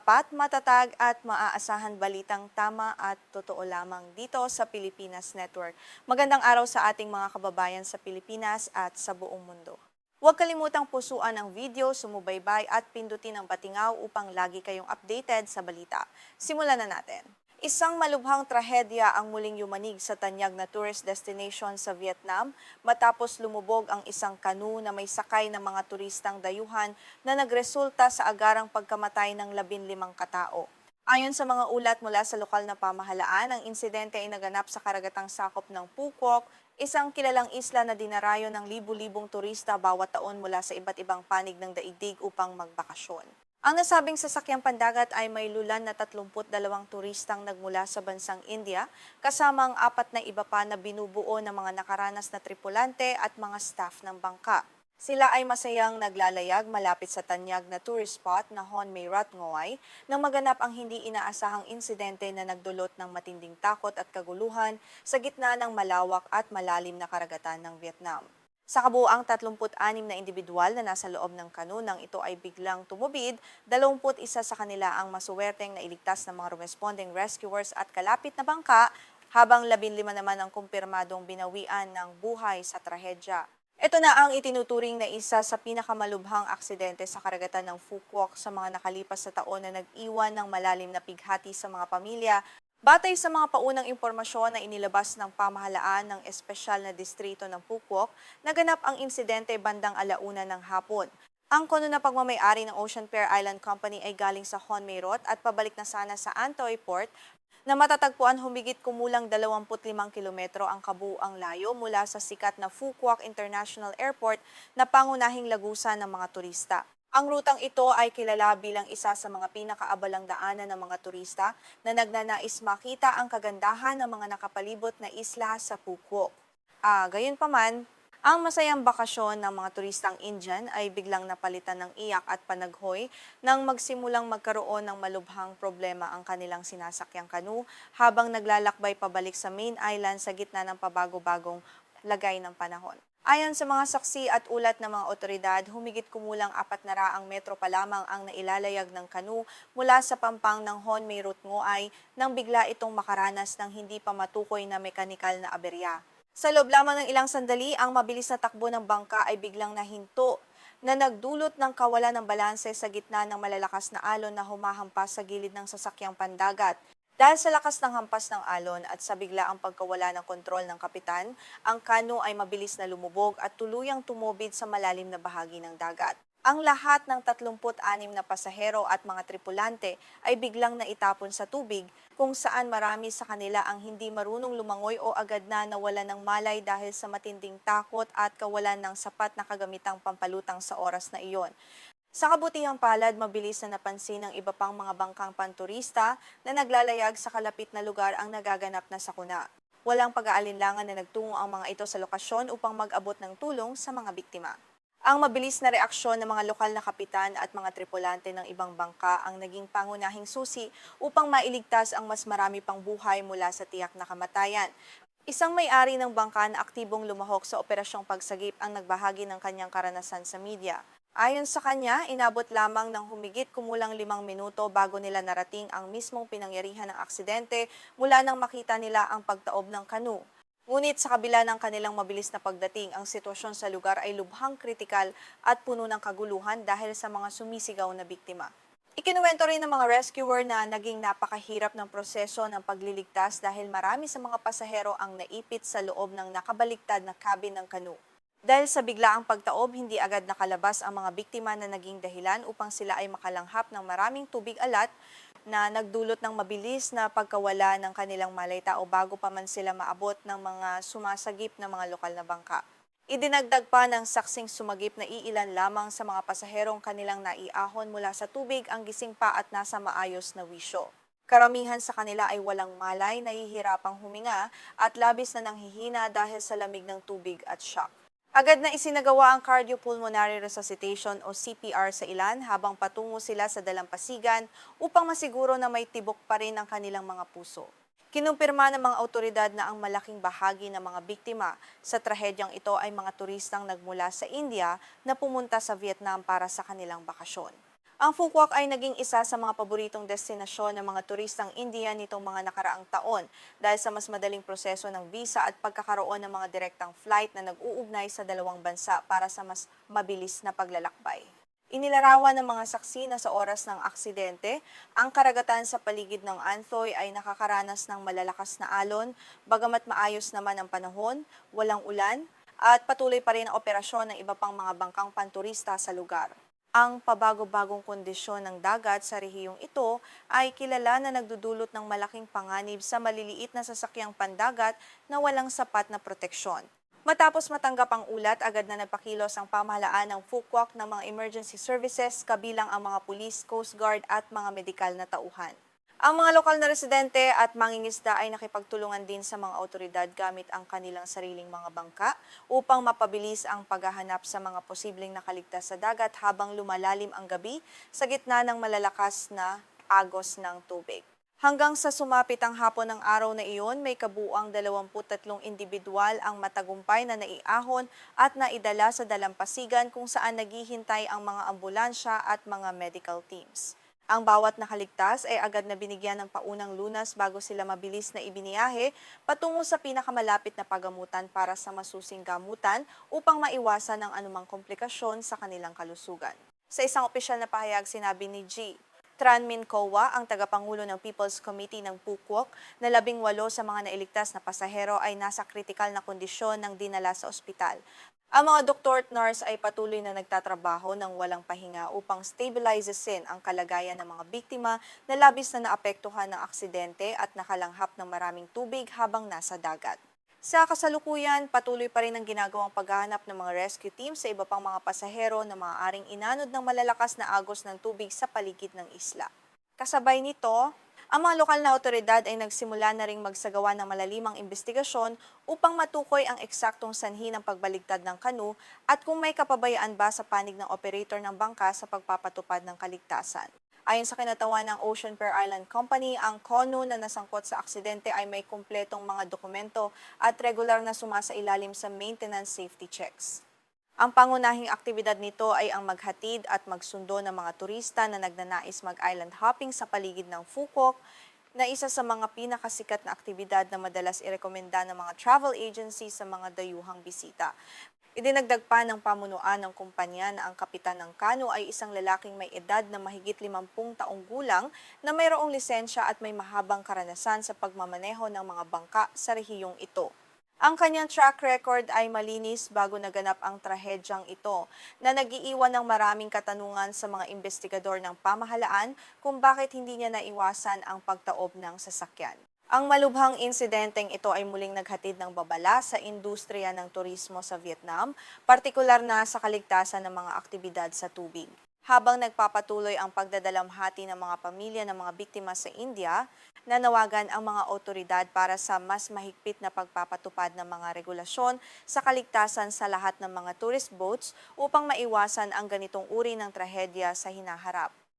tapat, matatag at maaasahan balitang tama at totoo lamang dito sa Pilipinas Network. Magandang araw sa ating mga kababayan sa Pilipinas at sa buong mundo. Huwag kalimutang pusuan ang video, sumubaybay at pindutin ang patingaw upang lagi kayong updated sa balita. Simulan na natin. Isang malubhang trahedya ang muling yumanig sa tanyag na tourist destination sa Vietnam matapos lumubog ang isang kanu na may sakay ng mga turistang dayuhan na nagresulta sa agarang pagkamatay ng 15 katao. Ayon sa mga ulat mula sa lokal na pamahalaan, ang insidente ay naganap sa karagatang sakop ng Phuoc, isang kilalang isla na dinarayo ng libu-libong turista bawat taon mula sa iba't ibang panig ng daigdig upang magbakasyon. Ang nasabing sasakyang pandagat ay may lulan na 32 turistang nagmula sa bansang India, kasama ang 4 na iba pa na binubuo ng mga nakaranas na tripulante at mga staff ng bangka. Sila ay masayang naglalayag malapit sa tanyag na tourist spot na Hon May Rat Ngoai nang maganap ang hindi inaasahang insidente na nagdulot ng matinding takot at kaguluhan sa gitna ng malawak at malalim na karagatan ng Vietnam. Sa kabuuang 36 na individual na nasa loob ng kanu nang ito ay biglang tumubid, 21 sa kanila ang masuwerteng nailigtas ng mga responding rescuers at kalapit na bangka, habang 15 naman ang kumpirmadong binawian ng buhay sa trahedya. Ito na ang itinuturing na isa sa pinakamalubhang aksidente sa karagatan ng Phuoc sa mga nakalipas na taon na nag-iwan ng malalim na pighati sa mga pamilya. Batay sa mga paunang impormasyon na inilabas ng pamahalaan ng espesyal na distrito ng Phuoc, naganap ang insidente bandang 1:00 ng hapon. Ang kono na pagmamay-ari ng Ocean Pair Island Company ay galing sa Hon May Rat at pabalik na sana sa Antoy Port na matatagpuan humigit kumulang 25 kilometro ang kabuuang layo mula sa sikat na Phuoc International Airport na pangunahing lagusan ng mga turista. Ang rutang ito ay kilala bilang isa sa mga pinakaabalang daanan ng mga turista na nagnanais makita ang kagandahan ng mga nakapalibot na isla sa Phuoc. Gayunpaman, ang masayang bakasyon ng mga turistang Indian ay biglang napalitan ng iyak at panaghoy nang magsimulang magkaroon ng malubhang problema ang kanilang sinasakyang kanu habang naglalakbay pabalik sa main island sa gitna ng pabago-bagong lagay ng panahon. Ayon sa mga saksi at ulat ng mga otoridad, humigit kumulang 400 metro pa lamang ang nailalayag ng kanu mula sa pampang ng Hon May Rat Ngoai nang bigla itong makaranas ng hindi pa matukoy na mekanikal na aberya. Sa loob lamang ng ilang sandali, ang mabilis na takbo ng bangka ay biglang nahinto na nagdulot ng kawalan ng balanse sa gitna ng malalakas na alon na humahampas sa gilid ng sasakyang pandagat. Dahil sa lakas ng hampas ng alon at sa biglaang pagkawala ng kontrol ng kapitan, ang kanu ay mabilis na lumubog at tuluyang tumubid sa malalim na bahagi ng dagat. Ang lahat ng 36 na pasahero at mga tripulante ay biglang naitapon sa tubig, kung saan marami sa kanila ang hindi marunong lumangoy o agad na nawalan ng malay dahil sa matinding takot at kawalan ng sapat na kagamitang pampalutang sa oras na iyon. Sa kabutihang palad, mabilis na napansin ng iba pang mga bangkang panturista na naglalayag sa kalapit na lugar ang nagaganap na sakuna. Walang pag-aalinlangan na nagtungo ang mga ito sa lokasyon upang mag-abot ng tulong sa mga biktima. Ang mabilis na reaksyon ng mga lokal na kapitan at mga tripulante ng ibang bangka ang naging pangunahing susi upang mailigtas ang mas marami pang buhay mula sa tiyak na kamatayan. Isang may-ari ng bangka na aktibong lumahok sa operasyong pagsagip ang nagbahagi ng kanyang karanasan sa media. Ayon sa kanya, inabot lamang ng humigit kumulang 5 minuto bago nila narating ang mismong pinangyarihan ng aksidente mula nang makita nila ang pagtaob ng kanu. Ngunit sa kabila ng kanilang mabilis na pagdating, ang sitwasyon sa lugar ay lubhang kritikal at puno ng kaguluhan dahil sa mga sumisigaw na biktima. Ikinuwento rin ng mga rescuer na naging napakahirap ng proseso ng pagliligtas dahil marami sa mga pasahero ang naipit sa loob ng nakabaliktad na cabin ng kanu. Dahil sa biglaang pagtaob, hindi agad nakalabas ang mga biktima na naging dahilan upang sila ay makalanghap ng maraming tubig alat na nagdulot ng mabilis na pagkawala ng kanilang malay-tao bago pa man sila maabot ng mga sumasagip na mga lokal na bangka. Idinagdag pa ng saksing sumagip na iilan lamang sa mga pasaherong kanilang naiahon mula sa tubig ang gising pa at nasa maayos na wisyo. Karamihan sa kanila ay walang malay, nahihirapang huminga at labis na nanghihina dahil sa lamig ng tubig at shock. Agad na isinagawa ang cardiopulmonary resuscitation o CPR sa ilan habang patungo sila sa dalampasigan upang masiguro na may tibok pa rin ang kanilang mga puso. Kinumpirma ng mga awtoridad na ang malaking bahagi ng mga biktima sa trahedyang ito ay mga turistang nagmula sa India na pumunta sa Vietnam para sa kanilang bakasyon. Ang Phuket ay naging isa sa mga paboritong destinasyon ng mga turistang Indian nitong mga nakaraang taon dahil sa mas madaling proseso ng visa at pagkakaroon ng mga direktang flight na nag-uugnay sa dalawang bansa para sa mas mabilis na paglalakbay. Inilarawan ng mga saksi na sa oras ng aksidente, ang karagatan sa paligid ng Anthoy ay nakakaranas ng malalakas na alon, bagamat maayos naman ang panahon, walang ulan, at patuloy pa rin ang operasyon ng iba pang mga bangkang panturista sa lugar. Ang pabago-bagong kondisyon ng dagat sa rehiyong ito ay kilala na nagdudulot ng malaking panganib sa maliliit na sasakyang pandagat na walang sapat na proteksyon. Matapos matanggap ang ulat, agad na nagpakilos ang pamahalaan ng Phuket ng mga emergency services kabilang ang mga pulis, coast guard at mga medikal na tauhan. Ang mga lokal na residente at mangingisda ay nakipagtulungan din sa mga otoridad gamit ang kanilang sariling mga bangka upang mapabilis ang paghahanap sa mga posibleng nakaligtas sa dagat habang lumalalim ang gabi sa gitna ng malalakas na agos ng tubig. Hanggang sa sumapit ang hapon ng araw na iyon, may kabuuang 23 individual ang matagumpay na naiahon at naidala sa dalampasigan kung saan naghihintay ang mga ambulansya at mga medical teams. Ang bawat nakaligtas ay agad na binigyan ng paunang lunas bago sila mabilis na ibiniyahe patungo sa pinakamalapit na pagamutan para sa masusing gamutan upang maiwasan ang anumang komplikasyon sa kanilang kalusugan. Sa isang opisyal na pahayag, sinabi ni G. Tranmin Kowa, ang tagapangulo ng People's Committee ng Phuket, na 18 sa mga nailigtas na pasahero ay nasa kritikal na kondisyon ng dinala sa ospital. Ang mga doktor at nurse ay patuloy na nagtatrabaho ng walang pahinga upang stabilizesin ang kalagayan ng mga biktima na labis na naapektuhan ng aksidente at nakalanghap ng maraming tubig habang nasa dagat. Sa kasalukuyan, patuloy pa rin ang ginagawang paghahanap ng mga rescue team sa iba pang mga pasahero na maaaring inanod ng malalakas na agos ng tubig sa paligid ng isla. Kasabay nito, ang mga lokal na otoridad ay nagsimula na ring magsagawa ng malalimang investigasyon upang matukoy ang eksaktong sanhi ng pagbaligtad ng kanu at kung may kapabayaan ba sa panig ng operator ng bangka sa pagpapatupad ng kaligtasan. Ayon sa kinatawan ng Ocean Pair Island Company, ang konu na nasangkot sa aksidente ay may kumpletong mga dokumento at regular na sumasailalim sa maintenance safety checks. Ang pangunahing aktibidad nito ay ang maghatid at magsundo ng mga turista na nagnanais mag-island hopping sa paligid ng Phuket, na isa sa mga pinakasikat na aktibidad na madalas irekomenda ng mga travel agency sa mga dayuhang bisita. Idinagdag pa ng pamunuan ng kumpanya na ang kapitan ng kanu ay isang lalaking may edad na mahigit 50 taong gulang na mayroong lisensya at may mahabang karanasan sa pagmamaneho ng mga bangka sa rehiyong ito. Ang kanyang track record ay malinis bago naganap ang trahedyang ito na nag-iiwan ng maraming katanungan sa mga investigador ng pamahalaan kung bakit hindi niya naiwasan ang pagtaob ng sasakyan. Ang malubhang insidenteng ito ay muling naghatid ng babala sa industriya ng turismo sa Vietnam, partikular na sa kaligtasan ng mga aktibidad sa tubig. Habang nagpapatuloy ang pagdadalamhati ng mga pamilya ng mga biktima sa India, nanawagan ang mga otoridad para sa mas mahigpit na pagpapatupad ng mga regulasyon sa kaligtasan sa lahat ng mga tourist boats upang maiwasan ang ganitong uri ng trahedya sa hinaharap.